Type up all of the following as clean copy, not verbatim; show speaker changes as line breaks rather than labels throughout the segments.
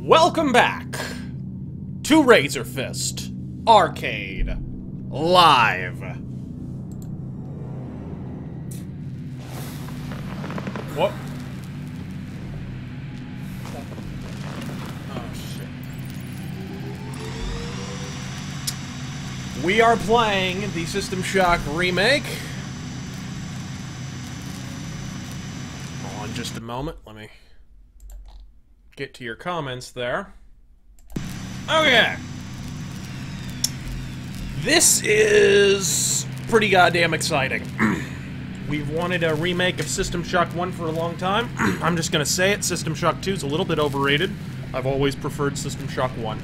Welcome back to RazörFist Arcade Live. What? Oh, shit. We are playing the System Shock Remake. Hold on just a moment. Let me get to your comments there. Okay. This is pretty goddamn exciting. We've wanted a remake of System Shock 1 for a long time. I'm just gonna say it, System Shock 2 is a little bit overrated. I've always preferred System Shock 1.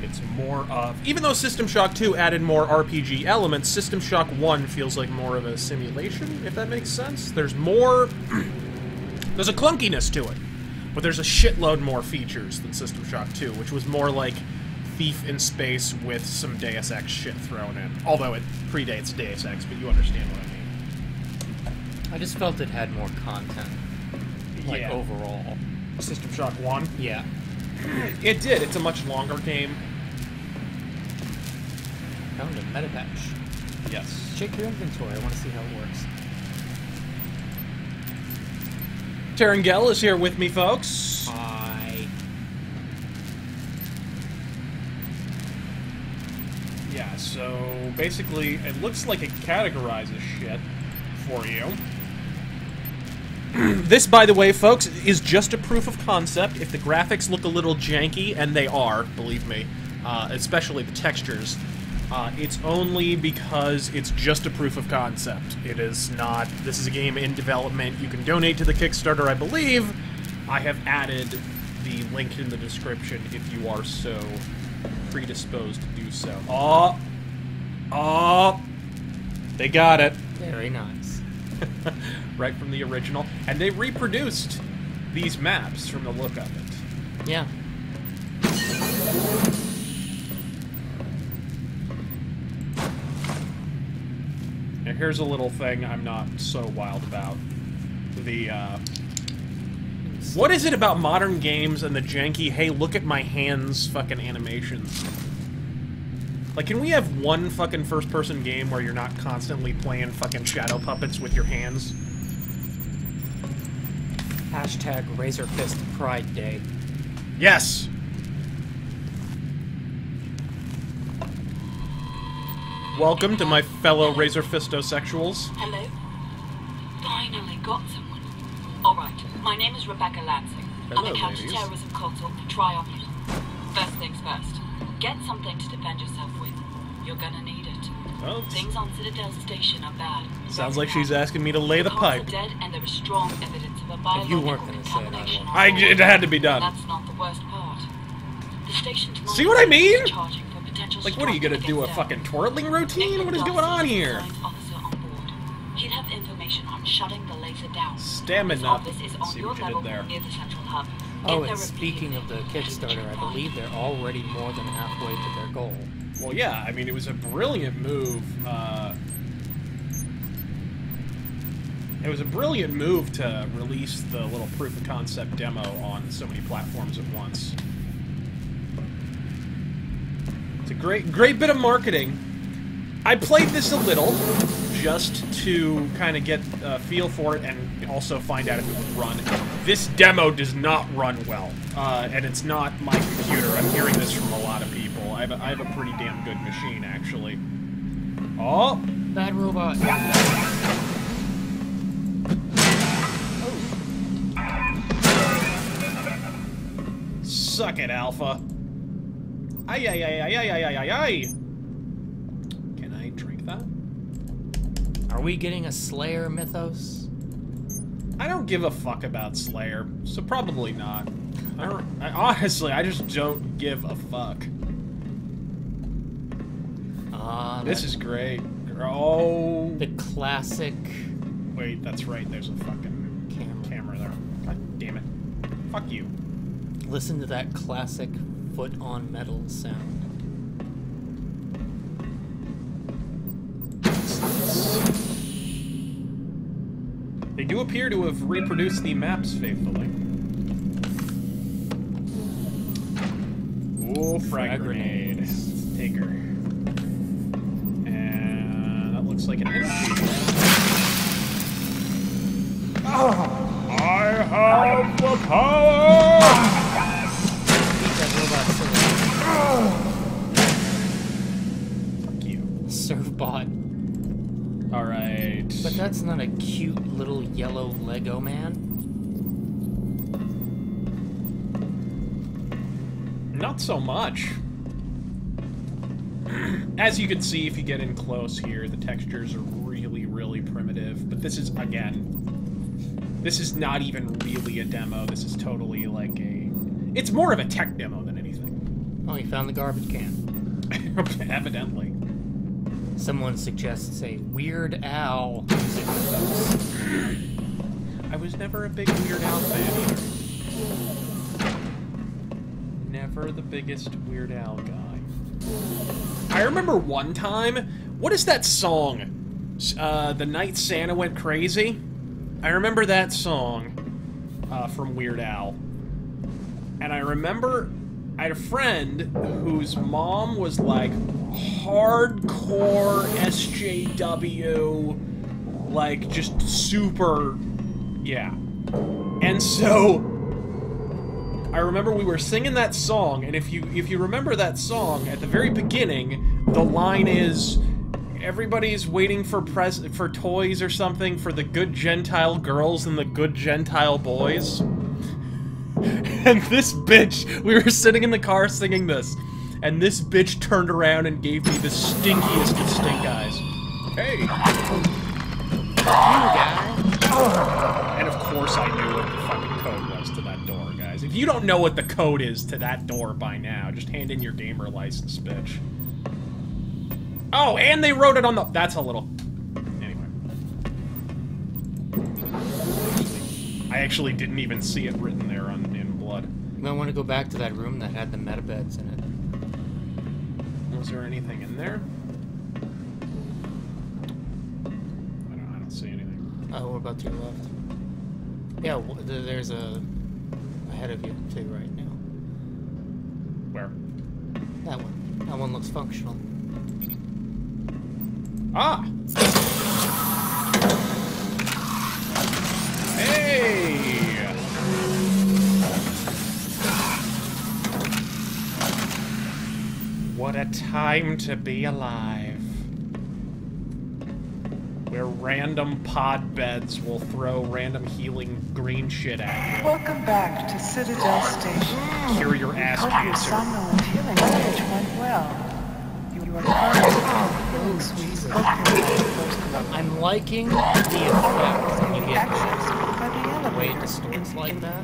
It's more of... Even though System Shock 2 added more RPG elements, System Shock 1 feels like more of a simulation, if that makes sense. There's more... There's a clunkiness to it. But there's a shitload more features than System Shock 2, which was more like Thief in Space with some Deus Ex shit thrown in. Although it predates Deus Ex, but you understand what I mean.
I just felt it had more content, like, overall.
System Shock 1?
Yeah.
It did. It's a much longer game.
Found a meta patch.
Yes.
Check your inventory. I want to see how it works.
Terangel is here with me, folks.
Hi.
Yeah, so basically, it looks like it categorizes shit for you. This, by the way, folks, is just a proof of concept. If the graphics look a little janky, and they are, believe me, especially the textures, it's only because it's just a proof of concept. It is not... This is a game in development. You can donate to the Kickstarter, I believe. I have added the link in the description if you are so predisposed to do so. Oh! They got it.
Very nice.
Right from the original. And they reproduced these maps from the look of it.
Yeah.
Now, here's a little thing I'm not so wild about. The, what is it about modern games and the janky, hey, look at my hands fucking animations? Like, can we have one fucking first-person game where you're not constantly playing fucking shadow puppets with your hands?
Hashtag RazörFist Pride Day.
Yes! Welcome to my fellow RazörFistosexuals.
Hello? Finally got someone. Alright, my name is Rebecca Lansing.
Hello,
I'm a
ladies.
counter-terrorism consul for Triumph. First things first, get something to defend yourself with. You're gonna need it.
Well,
Things on Citadel Station are bad.
sounds like she's asking me to lay the pipe.
Are dead, and there is strong evidence of a
If you weren't
biological
gonna say it, I
contamination.
It had to be done.
That's not the worst part. The station's
See what I mean?
is charging for potential
Like, what are you gonna
strike
do, a
against
fucking
them.
twirling routine? What is going on here?
Science officer on board. He'll have information on shutting the laser down.
Stamina.
His office is on
See
your
what you did
level
there.
near the central hub.
Oh,
Get
and
there
speaking of the
immediately.
Kickstarter, I believe they're already more than halfway to their goal.
Well, yeah, I mean, it was a brilliant move. It was a brilliant move to release the little proof of concept demo on so many platforms at once. It's a great bit of marketing. I played this a little, just to kind of get a feel for it and also find out if it would run. This demo does not run well, and it's not my computer. I'm hearing this from a lot of people. I have a pretty damn good machine, actually. Oh!
Bad robot.
Suck it, Alpha. Ay, ay, ay, ay, ay, ay, ay, ay. Can I drink that?
Are we getting a Slayer mythos?
I don't give a fuck about Slayer, so probably not. Honestly, I just don't give a fuck. This is great. Oh.
The classic
Wait, that's right. There's a fucking camera there. God damn it. Fuck you.
Listen to that classic foot on metal sound.
They do appear to have reproduced the maps faithfully. Ooh, frag grenade. Let's take her. And that looks like an energy. Oh, I have the power!
Beat that robot silly.
Fuck you.
Servbot.
Alright.
But that's not a cute little yellow Lego man.
Not so much. As you can see, if you get in close here, the textures are really, really primitive. But this is, again, this is not even really a demo. This is totally like a... It's more of a tech demo than anything.
Oh, you found the garbage can.
Evidently.
Someone suggests a Weird Al music house.
I was never a big Weird Al fan either. Never the biggest Weird Al guy. I remember one time, what is that song? The Night Santa Went Crazy? I remember that song from Weird Al. And I remember I had a friend whose mom was like hardcore SJW, like just super, yeah. And so I remember we were singing that song, and if you remember that song, at the very beginning, the line is, everybody's waiting for toys or something for the good Gentile girls and the good Gentile boys. And this bitch, we were sitting in the car singing this, and this bitch turned around and gave me the stinkiest of stink eyes. Hey! You guy! And of course I knew what the fucking code was to that door, guys. If you don't know what the code is to that door by now, just hand in your gamer license, bitch. Oh, and they wrote it on the... That's a little... Anyway. I actually didn't even see it written there in blood.
You might want to go back to that room that had the metabeds in it.
Was there anything in there? I don't see anything.
Oh, what about to your left? Yeah, there's a... ahead of you, to your right now.
Where?
That one. That one looks functional.
Ah! Hey! What a time to be alive. Where random pod beds will throw random healing green shit at you.
Welcome back to Citadel Station.
Cure your ass
Hope your
cancer.
somnolent healing stage went well. You are currently in the healing suite.
I'm liking the effect when you get
By the
the way it
elevator
distorts like that.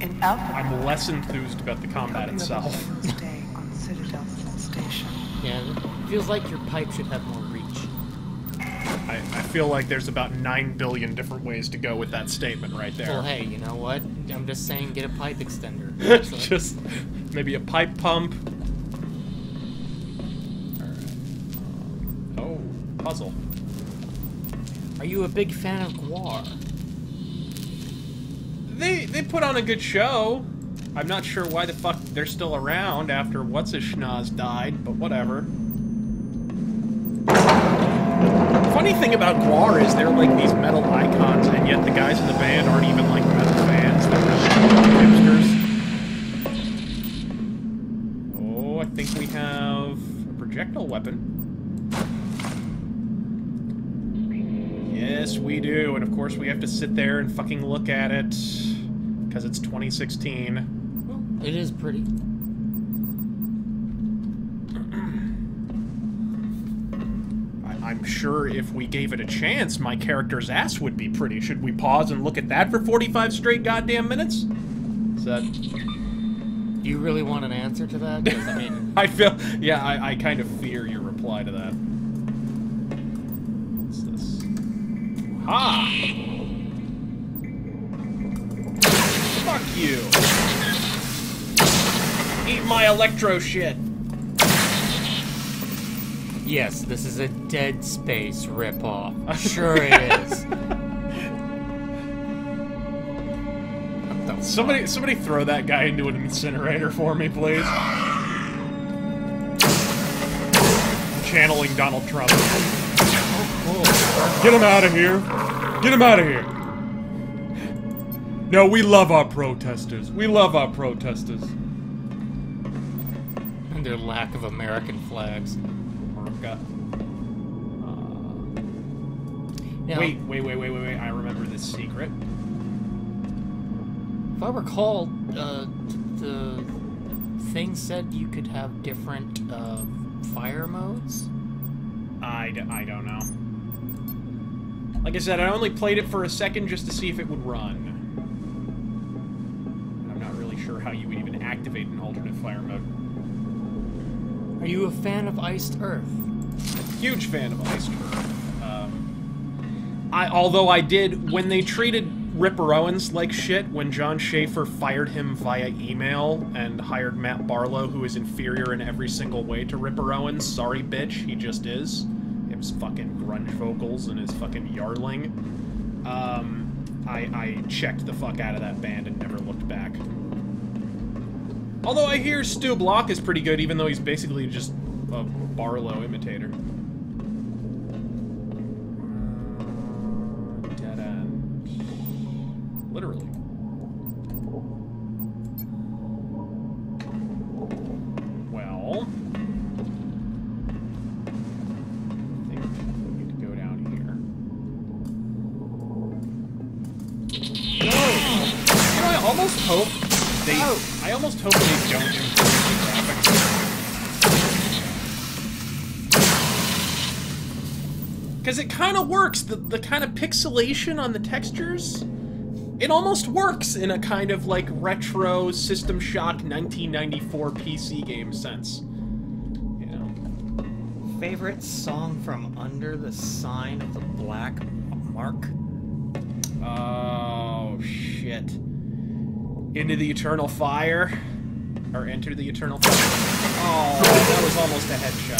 in Alpha.
I'm less enthused about the combat
Hope you have a
itself.
pleasant stay on Citadel Station.
Yeah, it feels like your pipe should have more reach.
I feel like there's about 9 billion different ways to go with that statement right there.
Well, hey, you know what? I'm just saying get a pipe extender. So-
Just maybe a pipe pump. Alright. Oh, puzzle.
Are you a big fan of Guar?
They put on a good show. I'm not sure why the fuck they're still around after what's-his-schnoz died, but whatever. Funny thing about Guar is they're like these metal icons, and yet the guys in the band aren't even like metal fans. They're really hipsters. Oh, I think we have a projectile weapon. Yes, we do, and of course we have to sit there and fucking look at it, because it's 2016.
Well, it is pretty.
I'm sure if we gave it a chance, my character's ass would be pretty. Should we pause and look at that for 45 straight goddamn minutes? Is that...
Do you really want an answer to that? 'Cause, I mean...
I feel... Yeah, I kind of fear your reply to that. What's this? Ha! Fuck you! Eat my electro shit!
Yes, this is a Dead Space ripoff. Sure it is.
Somebody throw that guy into an incinerator for me, please. channeling Donald Trump.
Oh, cool.
Get him out of here! Get him out of here! No, we love our protesters. We love our protesters.
And their lack of American flags. Now,
Wait. I remember this secret.
if I recall, the thing said you could have different fire modes.
I don't know. Like I said, I only played it for a second just to see if it would run. I'm not really sure how you would even activate an alternate fire mode.
Are you a fan of Iced Earth?
Huge fan of Iced Earth. Although I did, when they treated Ripper Owens like shit, when John Schaefer fired him via email and hired Matt Barlow, who is inferior in every single way to Ripper Owens, sorry bitch, he just is. His fucking grunge vocals and his fucking yarling. I checked the fuck out of that band and never looked back. Although I hear Stu Block is pretty good, even though he's basically just a Barlow imitator. Dead end. Literally. Well... I think we need to go down here. No! You know, I almost hope they... I almost hope they don't improve the graphics. Because it kind of works. The kind of pixelation on the textures, it almost works in a kind of like retro System Shock 1994 PC game sense. You know.
Favorite song from Under the Sign of the Black Mark?
Oh, shit. Into the Eternal Fire? Or Enter the Eternal Fire? Oh, that was almost a headshot.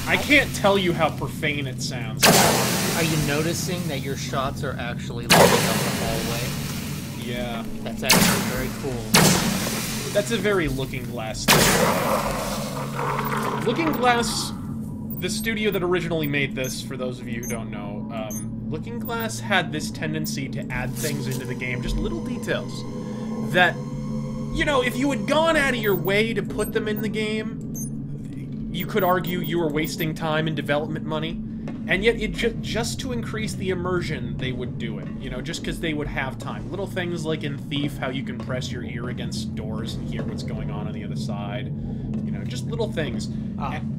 I can't tell you how profane it sounds.
Are you noticing that your shots are actually lighting up the hallway?
Yeah.
That's actually very cool.
That's a very Looking Glass thing. Looking Glass, the studio that originally made this, for those of you who don't know, Looking Glass had this tendency to add things into the game, just little details, that, you know, if you had gone out of your way to put them in the game, you could argue you were wasting time and development money, and yet just to increase the immersion, they would do it, you know, just because they would have time. Little things like in Thief, how you can press your ear against doors and hear what's going on the other side, you know, just little things.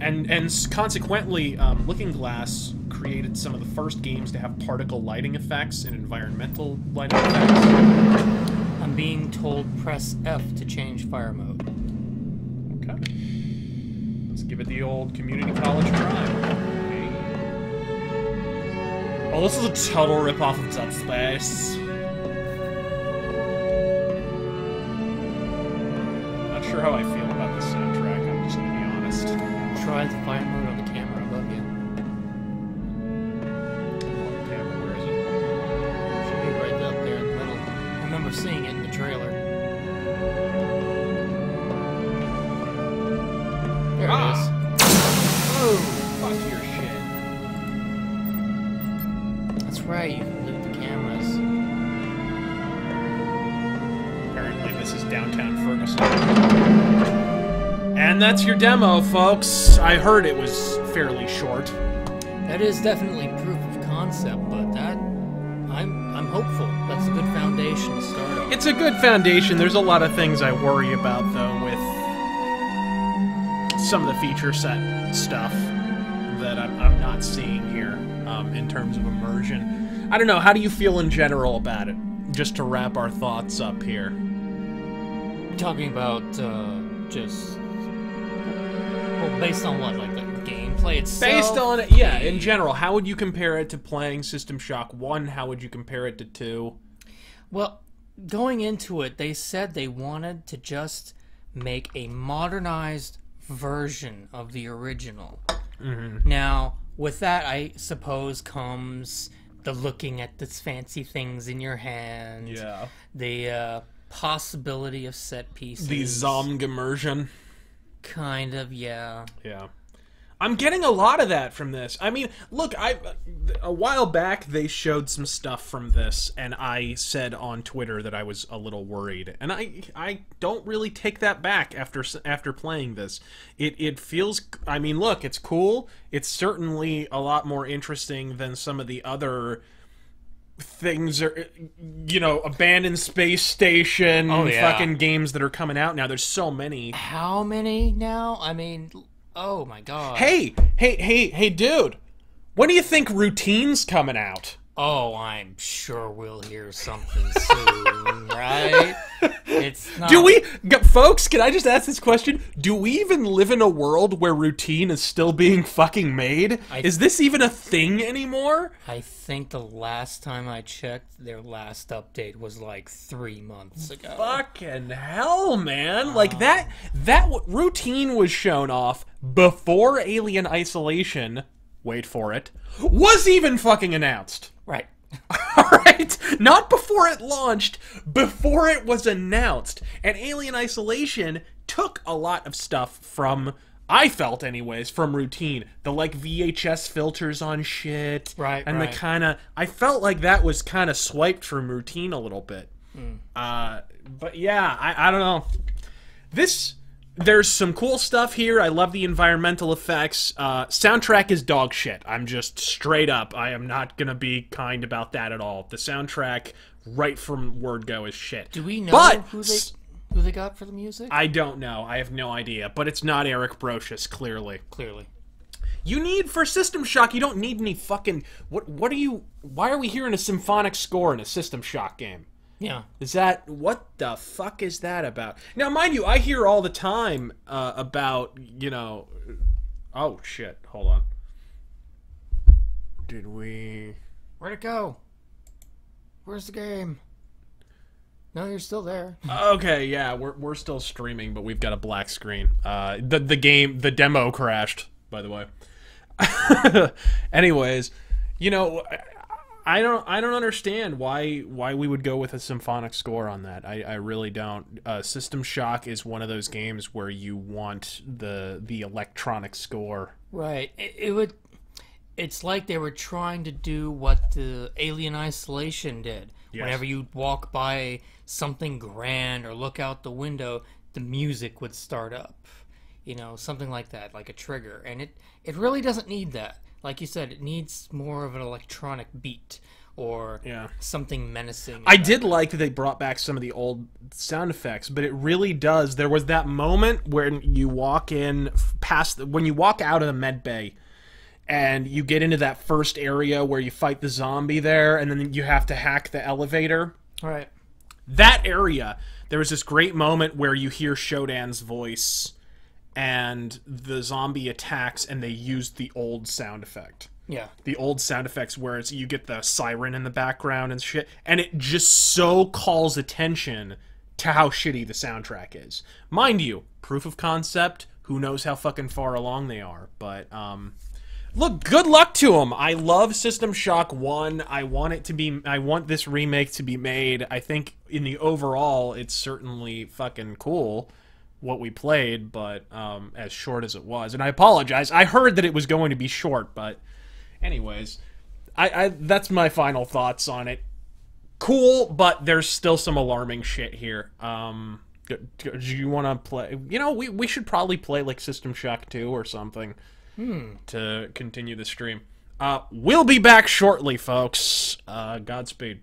And consequently, Looking Glass created some of the first games to have particle lighting effects and environmental lighting effects.
I'm being told press F to change fire mode.
Okay. Let's give it the old community college try. Okay. Oh, this is a total ripoff of Dead Space. Not sure how I feel about this soundtrack, I'm just gonna be honest.
Try the fire mode on the camera above you.
Camera, where is it?
Should be right up there in the middle. I remember seeing it in the trailer. There it is.
Oh, fuck your shit.
That's right, you can loot the cameras.
Apparently this is downtown Ferguson. And that's your demo, folks. I heard it was fairly short.
That is definitely proof of concept, but that... I'm hopeful. That's a good foundation to start on.
It's a good foundation. There's a lot of things I worry about, though, with some of the feature set stuff that I'm not seeing here in terms of immersion. I don't know, how do you feel in general about it? Just to wrap our thoughts up here.
Talking about, just... Well, based on what? Like, the gameplay itself?
Based on it, yeah, in general. How would you compare it to playing System Shock 1? How would you compare it to 2?
Well, going into it, they said they wanted to just make a modernized version of the original.
Mm-hmm.
Now, with that, I suppose comes the looking at the fancy things in your hand.
Yeah.
The possibility of set pieces.
The Zomg immersion.
Kind of, yeah.
Yeah. I'm getting a lot of that from this. I mean, look, a while back they showed some stuff from this, and I said on Twitter that I was a little worried, and I don't really take that back after playing this. It feels, I mean, look, it's cool. It's certainly a lot more interesting than some of the other things, are, you know, abandoned space station fucking games that are coming out now. There's so many.
How many now? I mean, oh my god.
Hey, dude. When do you think Routine's coming out?
Oh, I'm sure we'll hear something soon, right? It's not...
Folks, can I just ask this question? Do we even live in a world where Routine is still being fucking made? Is this even a thing anymore?
I think the last time I checked, their last update was like 3 months ago.
Fucking hell, man. Like, that Routine was shown off before Alien Isolation, wait for it, was even fucking announced.
Right.
Alright? Not before it launched, before it was announced. And Alien Isolation took a lot of stuff from, I felt anyways, from Routine. The, like, VHS filters on shit.
Right,
and
right.
the kind of, I felt like that was kind of swiped from Routine a little bit. But yeah, I don't know. There's some cool stuff here. I love the environmental effects. Soundtrack is dog shit. I'm just straight up. I am not gonna be kind about that at all. The soundtrack, right from word go, is shit.
Do we know who they got for the music?
I don't know. I have no idea. But it's not Eric Brocious, clearly.
Clearly.
You need, for System Shock, you don't need any fucking... What are you... Why are we hearing a symphonic score in a System Shock game?
Yeah.
Is that... What the fuck is that about? Now, mind you, I hear all the time about, you know... Oh, shit. Hold on. Did we...
Where'd it go? Where's the game? No, you're still there.
Okay, yeah, we're still streaming, but we've got a black screen. The demo crashed, by the way. Anyways, you know... I don't understand why we would go with a symphonic score on that. I really don't. System Shock is one of those games where you want the electronic score.
Right. It's like they were trying to do what the Alien Isolation did.
Yes.
Whenever you walk by something grand or look out the window, the music would start up. You know, something like that, like a trigger. And it really doesn't need that. Like you said, it needs more of an electronic beat or something menacing.
I did like that they brought back some of the old sound effects, but it really does. There was that moment when you walk in when you walk out of the med bay and you get into that first area where you fight the zombie there, and then you have to hack the elevator.
Right.
That area, there was this great moment where you hear Shodan's voice and the zombie attacks, and they used the old sound effect.
Yeah.
The old sound effects where you get the siren in the background and shit, and it just so calls attention to how shitty the soundtrack is. Mind you, proof of concept, who knows how fucking far along they are, but, look, good luck to them. I love System Shock 1. I want this remake to be made. I think in the overall, it's certainly fucking cool what we played, but as short as it was. And I apologize. I heard that it was going to be short, but anyways, I that's my final thoughts on it. Cool, but there's still some alarming shit here. Do you want to play? You know, we should probably play like System Shock 2 or something to continue the stream. We'll be back shortly, folks. Godspeed.